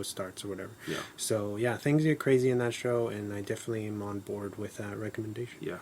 starts or whatever. Yeah. So yeah, things get crazy in that show, and I definitely am on board with that recommendation. Yeah.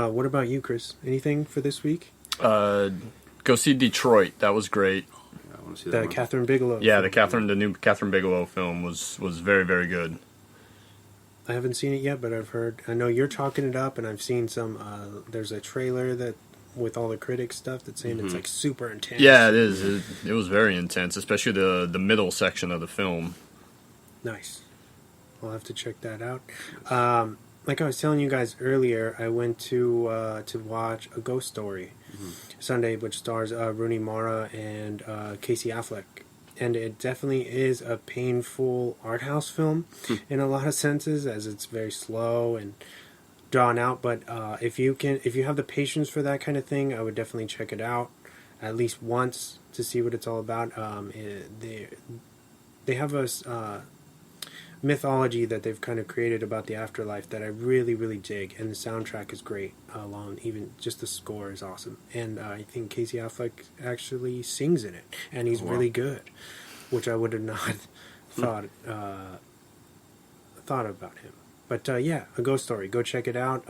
What about you, Chris? Anything for this week? Go see Detroit. That was great. Yeah, I want to see The that one. Catherine Bigelow. Yeah, film. the new Catherine Bigelow film was very, very good. I haven't seen it yet, but I've heard. I know you're talking it up, and I've seen some. There's a trailer that with all the critic stuff that's saying it's like super intense. Yeah, it is. It was very intense, especially the middle section of the film. Nice. I'll have to check that out. Like I was telling you guys earlier, I went to watch A Ghost Story Sunday, which stars Rooney Mara and Casey Affleck. And it definitely is a painful art house film in a lot of senses, as it's very slow and drawn out. But if you have the patience for that kind of thing, I would definitely check it out at least once to see what it's all about. They have a mythology that they've kind of created about the afterlife that I really, really dig, and the soundtrack is great. Along even just the score is awesome, and I think Casey Affleck actually sings in it, and he's really good, which I would have not thought about him. But yeah, A Ghost Story. Go check it out.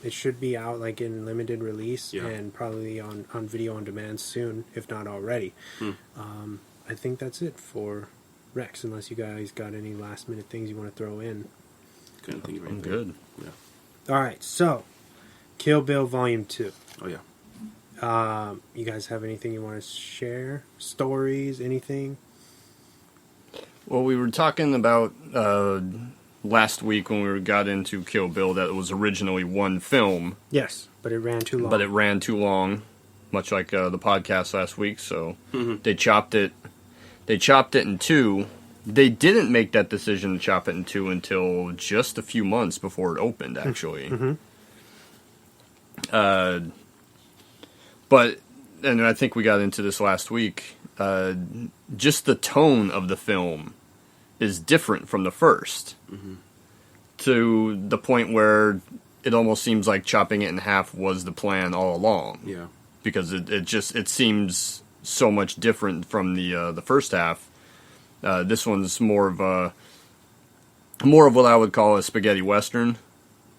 It should be out like in limited release and probably on video on demand soon, if not already. I think that's it for Rex, unless you guys got any last minute things you want to throw in. Couldn't think of I'm anything. good. Yeah. All right, so Kill Bill Volume 2. Oh, yeah. You guys have anything you want to share? Stories, anything? Well, we were talking about last week when we got into Kill Bill that it was originally one film. Yes, but it ran too long. But it ran too long, much like the podcast last week, so they chopped it. They chopped it in two. They didn't make that decision to chop it in two until just a few months before it opened, actually. But, and I think we got into this last week, just the tone of the film is different from the first. To the point where it almost seems like chopping it in half was the plan all along. Yeah. Because it seems so much different from the first half. This one's more of what I would call a spaghetti western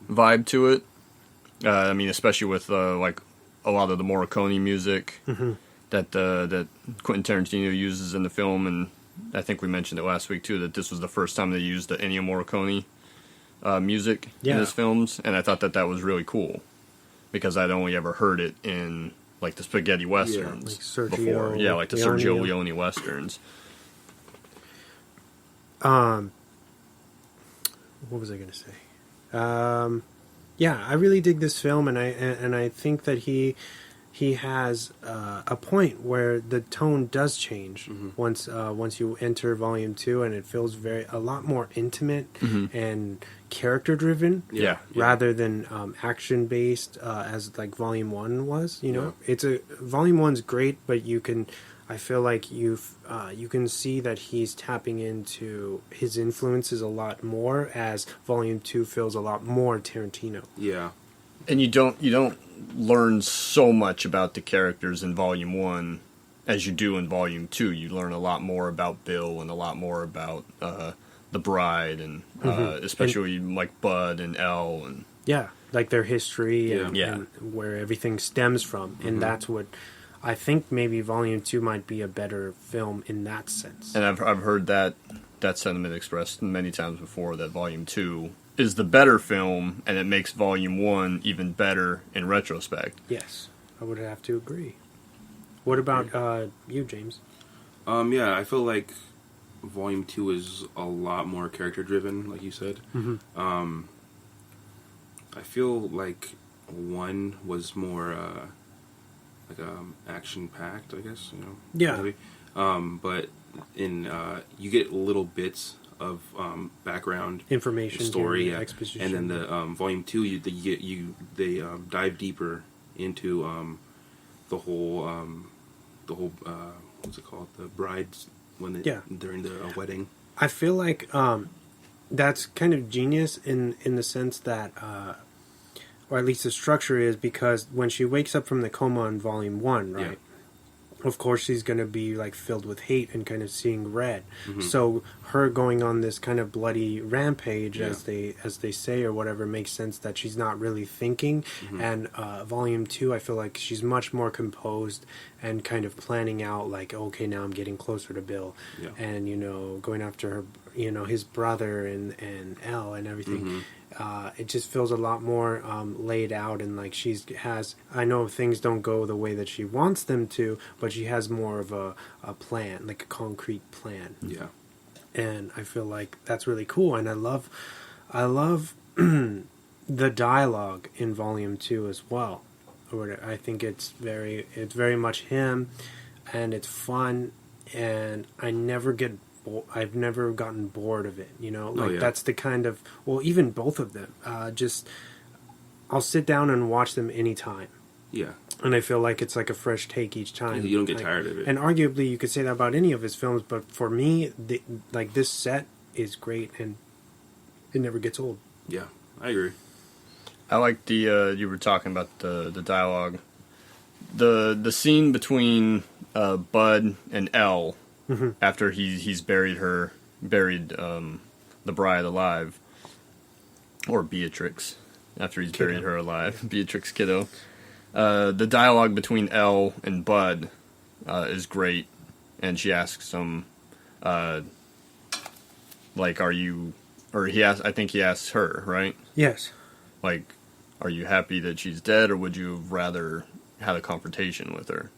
vibe to it. I mean, especially with like a lot of the Morricone music that Quentin Tarantino uses in the film, and I think we mentioned it last week too that this was the first time they used the Ennio Morricone music in his films, and I thought that was really cool because I'd only ever heard it in like the spaghetti westerns before. Yeah, like the Sergio Leone westerns. What was I going to say? Yeah, I really dig this film, and I think that he has a point where the tone does change once you enter Volume 2, and it feels a lot more intimate and character driven, rather than action based as like Volume 1 was. You know, Volume 1's great, but I feel like you can see that he's tapping into his influences a lot more as Volume 2 feels a lot more Tarantino. Yeah. And you don't learn so much about the characters in Volume 1 as you do in Volume 2. You learn a lot more about Bill and a lot more about the bride and especially like Bud and Elle and like their history and where everything stems from, and that's what I think maybe Volume 2 might be a better film in that sense. And I've heard that sentiment expressed many times before, that Volume 2 is the better film, and it makes Volume 1 even better in retrospect. Yes, I would have to agree. What about you, James? Yeah, I feel like Volume 2 is a lot more character-driven, like you said. I feel like 1 was more action-packed, I guess, you know? Yeah. Maybe. But you get little bits of background information, story, exposition, and then the Volume 2, they dive deeper into the whole what's it called, the brides during the wedding. I feel like that's kind of genius in the sense that, or at least the structure is, because when she wakes up from the coma in Volume 1, right? of course she's going to be like filled with hate and kind of seeing red. So her going on this kind of bloody rampage, as they say or whatever, makes sense that she's not really thinking. And volume 2, I feel like she's much more composed and kind of planning out like, okay, now I'm getting closer to Bill, and going after her, his brother and Elle and everything. It just feels a lot more laid out, and like I know things don't go the way that she wants them to, but she has more of a plan, like a concrete plan. Yeah. And I feel like that's really cool, and I love the dialogue in Volume 2 as well. I think it's very much him, and it's fun, and I've never gotten bored of it, That's the kind of, even both of them, I'll sit down and watch them anytime. Yeah. And I feel like it's like a fresh take each time. You don't get tired of it. And arguably, you could say that about any of his films, but for me, this set is great, and it never gets old. Yeah, I agree. I like the you were talking about the dialogue, the scene between Bud and Elle after he's buried the bride alive, or Beatrix after he's buried her alive, Beatrix Kiddo. The dialogue between Elle and Bud is great, and she asks him, like, are you, or I think he asks her, right? Yes. Like, are you happy that she's dead, or would you have rather had a confrontation with her?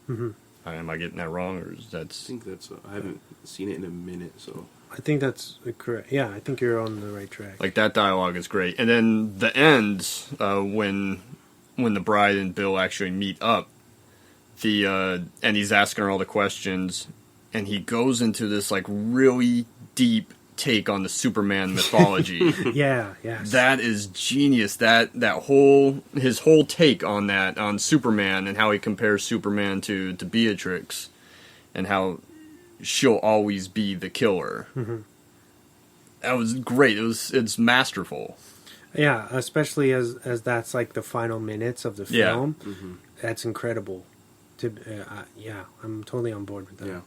Am I getting that wrong, or is that? I think that's. I haven't seen it in a minute, so. I think that's correct. Yeah, I think you're on the right track. Like, that dialogue is great, and then the end when the bride and Bill actually meet up, and he's asking her all the questions, and he goes into this like really deep take on the Superman mythology. Yes. That is genius. His whole take on Superman, and how he compares Superman to Beatrix, and how she'll always be the killer. That was great. It's masterful. Yeah, especially as that's like the final minutes of the film. That's incredible. I'm totally on board with that. Yeah.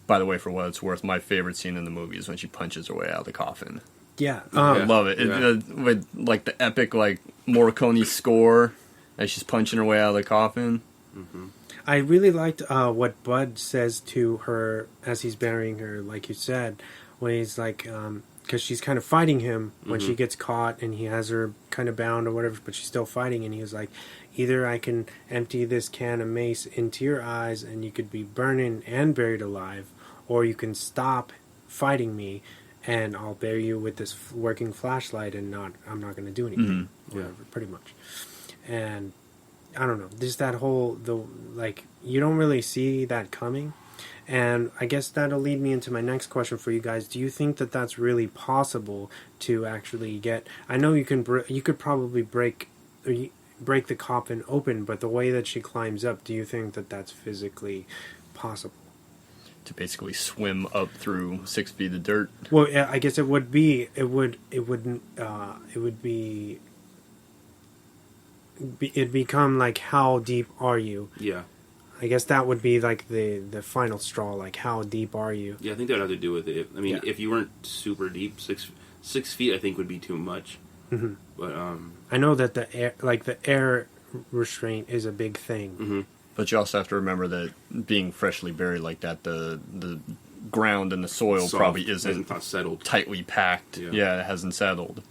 By the way, for what it's worth, my favorite scene in the movie is when she punches her way out of the coffin. Yeah. I love it. With like the epic like Morricone score as she's punching her way out of the coffin. I really liked what Bud says to her as he's burying her, like you said, when he's like, because she's kind of fighting him when she gets caught, and he has her kind of bound or whatever, but she's still fighting, and he was like, either I can empty this can of mace into your eyes and you could be burning and buried alive, or you can stop fighting me and I'll bury you with this working flashlight and I'm not going to do anything. Whatever, pretty much. And I don't know, just that whole, you don't really see that coming. And I guess that'll lead me into my next question for you guys. Do you think that that's really possible to actually get... I know you could probably break the coffin open, but the way that she climbs up, do you think that that's physically possible? To basically swim up through 6 feet of dirt. Well, I guess it'd become like, how deep are you? Yeah. I guess that would be like the final straw, like how deep are you? Yeah, I think that would have to do with it. I mean, if you weren't super deep, 6 feet I think would be too much. But I know that the air restraint is a big thing. But you also have to remember that being freshly buried like that, the ground and the soil probably isn't not settled, tightly packed. Yeah, it hasn't settled.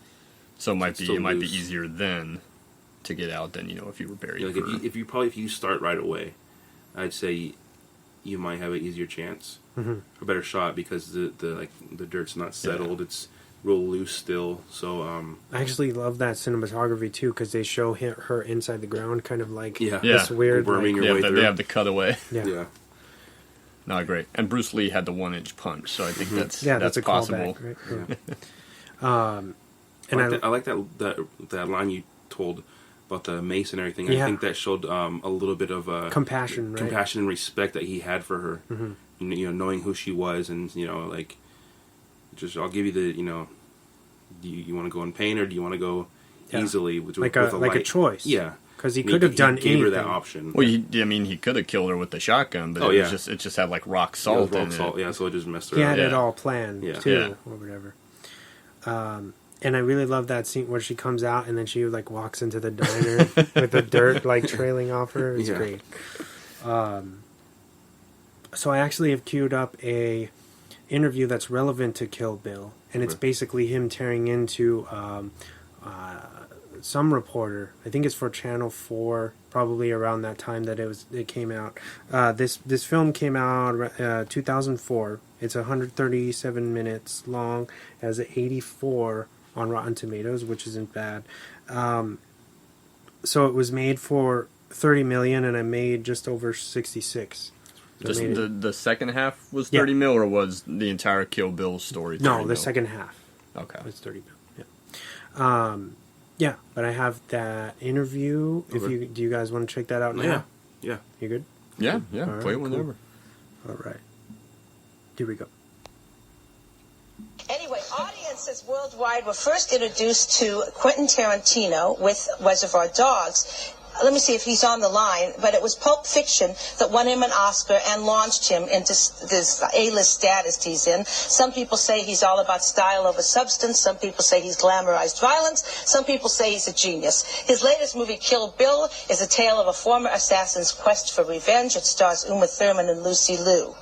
So it might be loose. easier then to get out than if you were buried. If you start right away, I'd say you might have an easier chance, a better shot, because the dirt's not settled. Yeah. It's real loose still. So I actually love that cinematography too, because they show her inside the ground, kind of like this weird worming your way through. They have the cutaway. Yeah. Not great. And Bruce Lee had the 1-inch punch, so I think that's a possible. Callback, right? Yeah. I like that line you told about the mace and everything. I think that showed a little bit of compassion and respect that he had for her. Knowing who she was, and just I'll give you the do you want to go in pain, or do you want to go easily with a choice? Yeah, because he could have done he gave anything. her that option. Well, he could have killed her with the shotgun, but it just had like rock salt in it. Yeah, so it just messed her He up. had it all planned too, Yeah. or whatever. And I really love that scene where she comes out and then she like walks into the diner with the dirt like trailing off her. It's great. So I actually have queued up a interview that's relevant to Kill Bill, and it's basically him tearing into some reporter. I think it's for Channel 4, probably around that time that it came out. This film came out 2004. It's 137 minutes long. It has an 84 on Rotten Tomatoes, which isn't bad. So it was made for $30 million, and I made just over 66. So The second half was 30 mil, or was the entire Kill Bill story 30 No, mil? the second half. Okay. It's 30 mil. Yeah. Yeah, but I have that interview. Okay. Do you guys want to check that out now? Yeah. You good? Yeah, All play right, it whenever. All right. Here we go. Anyway, audiences worldwide were first introduced to Quentin Tarantino with Reservoir Dogs. Let me see if he's on the line, but it was Pulp Fiction that won him an Oscar and launched him into this A-list status he's in. Some people say he's all about style over substance. Some people say he's glamorized violence. Some people say he's a genius. His latest movie, Kill Bill, is a tale of a former assassin's quest for revenge. It stars Uma Thurman and Lucy Liu.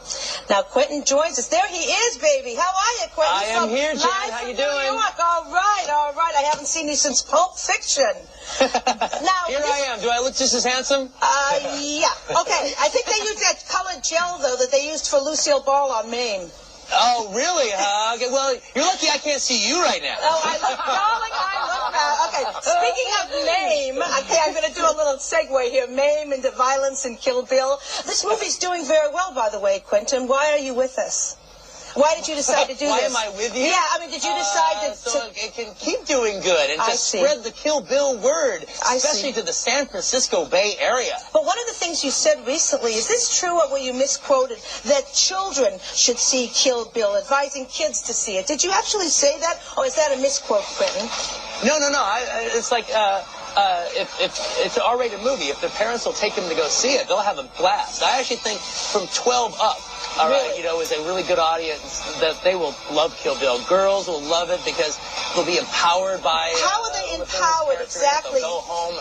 Now, Quentin joins us. There he is, baby. How are you, Quentin? I am here, Jen. How you doing? New York. All right. I haven't seen you since Pulp Fiction. Now, here I am. Do I look just as handsome? Yeah. Okay. I think they used that colored gel, though, that they used for Lucille Ball on Mame. Oh, really? Okay, well, you're lucky I can't see you right now. Oh, darling, I look bad. Okay, speaking of Mame, okay, I'm going to do a little segue here. Mame into violence and Kill Bill. This movie's doing very well, by the way, Quentin. Why are you with us? Why did you decide to do Why this? am I with you? Yeah, I mean, did you decide so it can keep doing good and I just see. spread the Kill Bill word, I especially see. to the San Francisco Bay Area. But one of the things you said recently, is this true or were you misquoted, that children should see Kill Bill, advising kids to see it? Did you actually say that, or is that a misquote, Quentin? No. It's like if it's an R-rated movie, if the parents will take them to go see it, they'll have a blast. I actually think from 12 up. All right, is a really good audience that they will love Kill Bill. Girls will love it because they'll be empowered by it. How are they empowered, exactly? They'll go home,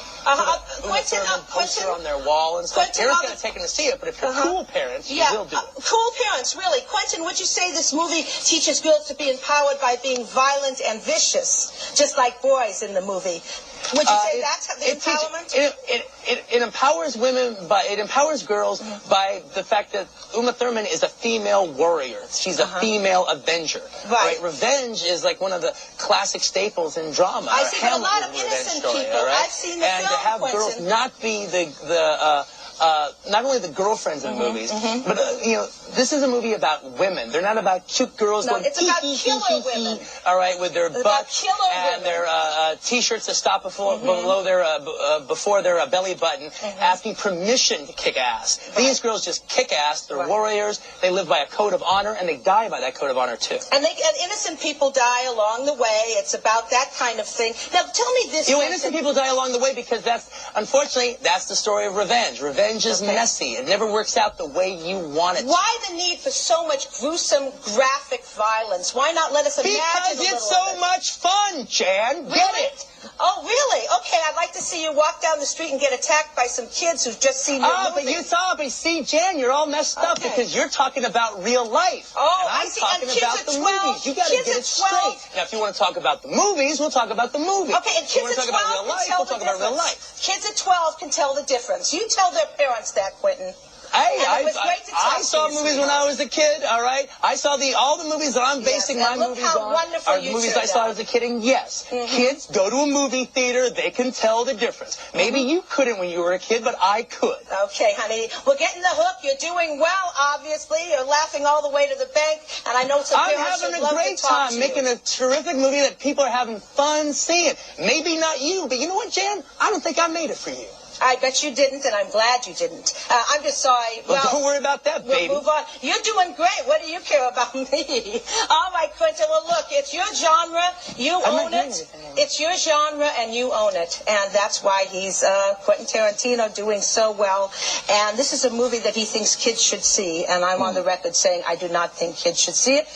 Quentin, poster on their wall and stuff. Quentin, Parents going to take them to see it, but if you're cool parents, you will do it. Cool parents, really. Quentin, would you say this movie teaches girls to be empowered by being violent and vicious, just like boys in the movie? Would you say that's the empowerment? It empowers women, it empowers girls by the fact that Uma Thurman is a female warrior. She's a female avenger. Right. Revenge is like one of the classic staples in drama. I see, but a Hamlet lot is of a revenge innocent story, people. all right? I've seen the and film, to have Quentin. girls not be not only the girlfriends in movies, but this is a movie about women. They're not about cute girls going it's about killer women. All right, with their butts and women. their t-shirts that stop below their before their belly button, asking permission to kick ass. Right. These girls just kick ass. They're warriors. They live by a code of honor, and they die by that code of honor too. And innocent people die along the way. It's about that kind of thing. Now, tell me this. Innocent people die along the way because unfortunately, that's the story of revenge. Revenge is messy. It never works out the way you want it. Why the need for so much gruesome, graphic violence? Why not let us imagine Because it's so much fun, Jan. Really? Get it? Oh, really? Okay, I'd like to see you walk down the street and get attacked by some kids who've just seen your movie. But see, Jan, you're all messed up because you're talking about real life. Oh, and I'm talking about the 12, movies. You got to get it straight. Now, if you want to talk about the movies, we'll talk about the movies. Okay, and kids at 12 can tell the difference. Kids at 12 can tell the difference. You tell their parents that, Quentin. I saw movies when I was a kid, all right? I saw all the movies that I'm basing my movies on are movies I saw as a kid, and yes, kids go to a movie theater, they can tell the difference. Maybe you couldn't when you were a kid, but I could. Okay, honey, we're getting the hook. You're doing well, obviously. You're laughing all the way to the bank, and I know some parents would love to talk to you. I'm having a great time making a terrific movie that people are having fun seeing. Maybe not you, but you know what, Jan? I don't think I made it for you. I bet you didn't, and I'm glad you didn't. I'm just sorry. Well, don't worry about that, baby. We'll move on. You're doing great. What do you care about me? All right, Quentin. Well, look, it's your genre. You own it. It's your genre, and you own it. And that's why he's Quentin Tarantino doing so well. And this is a movie that he thinks kids should see. And I'm on the record saying I do not think kids should see it.